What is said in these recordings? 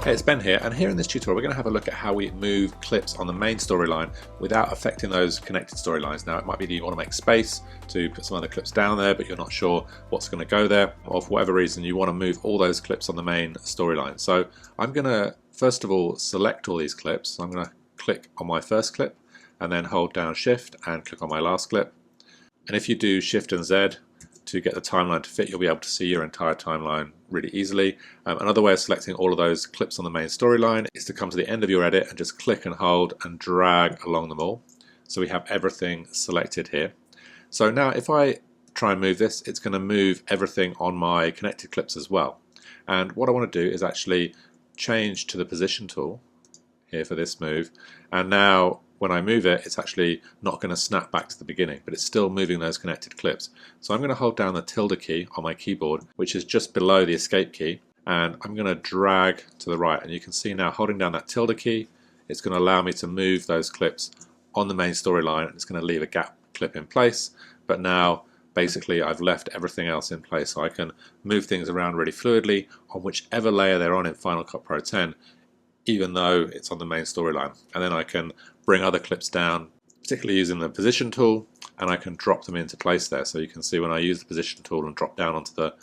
Hey, it's Ben here, and here in this tutorial we're going to have a look at how we move clips on the main storyline without affecting those connected storylines. Now it might be that you want to make space to put some other clips down there, but you're not sure what's going to go there, or for whatever reason you want to move all those clips on the main storyline. So I'm going to first of all select all these clips. So I'm going to click on my first clip and then hold down Shift and click on my last clip. And if you do Shift and Z to get the timeline to fit, you'll be able to see your entire timeline really easily. Another way of selecting all of those clips on the main storyline is to come to the end of your edit and just click and hold and drag along them all. So we have everything selected here. So now if I try and move this, it's going to move everything on my connected clips as well. And what I want to do is actually change to the position tool here for this move, and now when I move it, it's actually not going to snap back to the beginning, but it's still moving those connected clips. So I'm going to hold down the tilde key on my keyboard, which is just below the escape key, and I'm going to drag to the right. And you can see now, holding down that tilde key, it's going to allow me to move those clips on the main storyline, and it's going to leave a gap clip in place. But now, basically, I've left everything else in place, so I can move things around really fluidly on whichever layer they're on in Final Cut Pro 10, even though it's on the main storyline. And then I can bring other clips down, particularly using the position tool, and I can drop them into place there. So you can see when I use the position tool and drop down onto the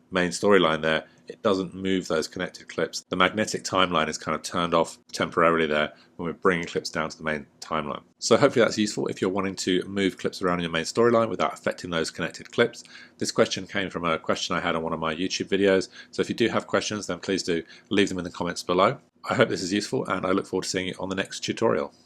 main storyline there, it doesn't move those connected clips. The magnetic timeline is kind of turned off temporarily there when we're bringing clips down to the main timeline. So hopefully that's useful if you're wanting to move clips around in your main storyline without affecting those connected clips. This question came from a question I had on one of my YouTube videos, so if you do have questions, then please do leave them in the comments below. I hope this is useful, and I look forward to seeing you on the next tutorial.